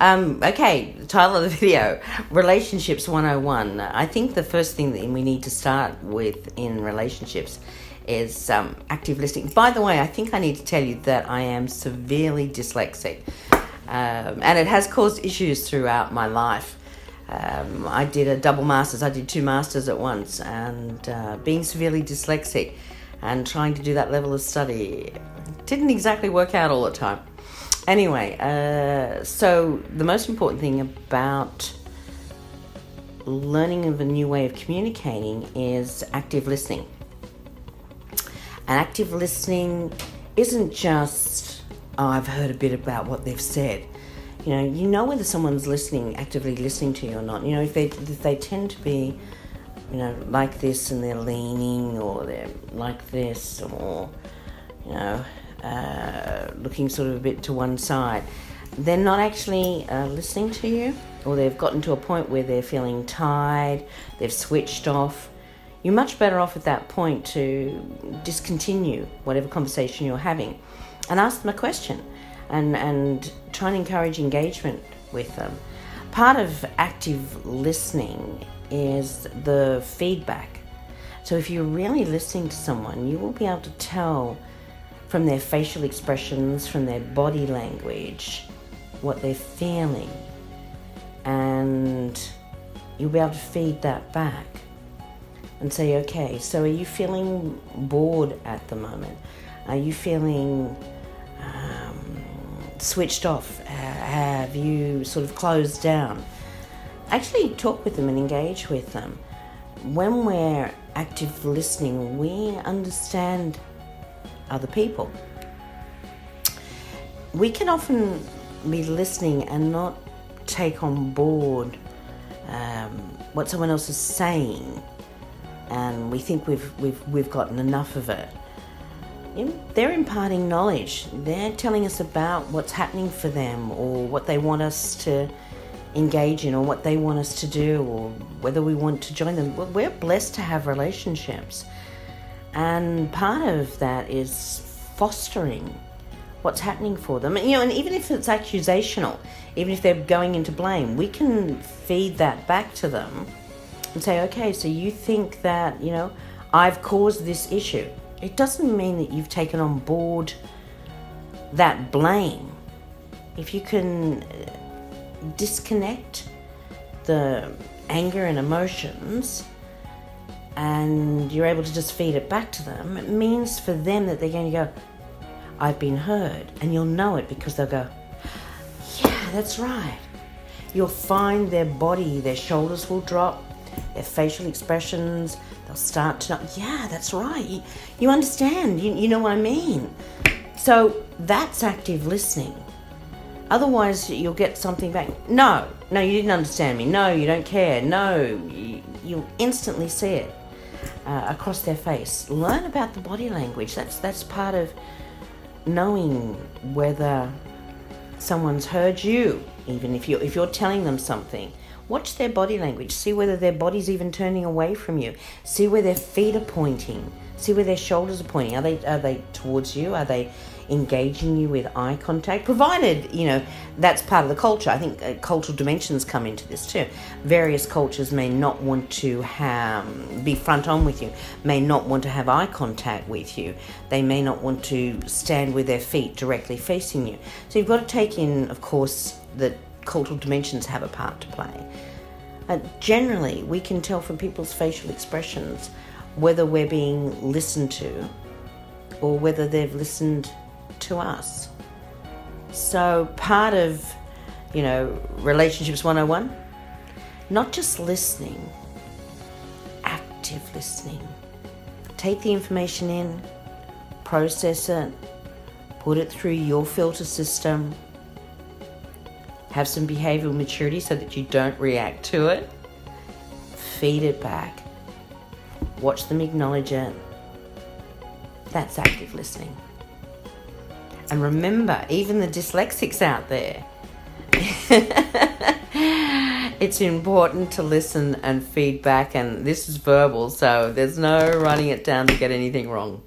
Okay, the title of the video, Relationships 101. I think the first thing that we need to start with in relationships is active listening. By the way, I think I need to tell you that I am severely dyslexic, and it has caused issues throughout my life. I did a double master's. I did 2 masters at once, and being severely dyslexic and trying to do that level of study didn't exactly work out all the time. Anyway, so the most important thing about learning of a new way of communicating is active listening. And active listening isn't just, I've heard a bit about what they've said. You know whether someone's actively listening to you or not. If they tend to be, like this and they're leaning, or they're like this, or, looking sort of a bit to one side, they're not actually listening to you, or they've gotten to a point where they're feeling tired, they've switched off. You're much better off at that point to discontinue whatever conversation you're having and ask them a question and try and encourage engagement with them. Part of active listening is the feedback. So if you're really listening to someone, you will be able to tell from their facial expressions, from their body language, what they're feeling. And you'll be able to feed that back and say, okay, so are you feeling bored at the moment? Are you feeling switched off? Have you sort of closed down? Actually talk with them and engage with them. When we're active listening, we understand other people. We can often be listening and not take on board what someone else is saying, and we think we've gotten enough of it. They're imparting knowledge. They're telling us about what's happening for them, or what they want us to engage in, or what they want us to do, or whether we want to join them. We're blessed to have relationships, and part of that is fostering what's happening for them. And even if it's accusational, even if they're going into blame, we can feed that back to them and say, okay, so you think that, I've caused this issue. It doesn't mean that you've taken on board that blame. If you can disconnect the anger and emotions, and you're able to just feed it back to them, it means for them that they're going to go, I've been heard. And you'll know it because they'll go, yeah, that's right. You'll find their body, their shoulders will drop, their facial expressions, they'll start to, yeah, that's right. You understand, you know what I mean. So that's active listening. Otherwise, you'll get something back. No, you didn't understand me. No, you don't care. No, you'll instantly see it across their face. Learn about the body language. That's part of knowing whether someone's heard you. Even if you're telling them something, watch their body language. See whether their body's even turning away from you. See where their feet are pointing. See where their shoulders are pointing. Are they towards you? Are they engaging you with eye contact? Provided, that's part of the culture. I think cultural dimensions come into this too. Various cultures may not want to be front on with you, may not want to have eye contact with you. They may not want to stand with their feet directly facing you. So you've got to take in, of course, that cultural dimensions have a part to play. Generally, we can tell from people's facial expressions whether we're being listened to or whether they've listened to us. So part of, Relationships 101, not just listening, active listening. Take the information in, process it, put it through your filter system, have some behavioral maturity so that you don't react to it, feed it back, watch them acknowledge it. That's active listening. And remember, even the dyslexics out there, it's important to listen and feedback, and this is verbal, so there's no writing it down to get anything wrong.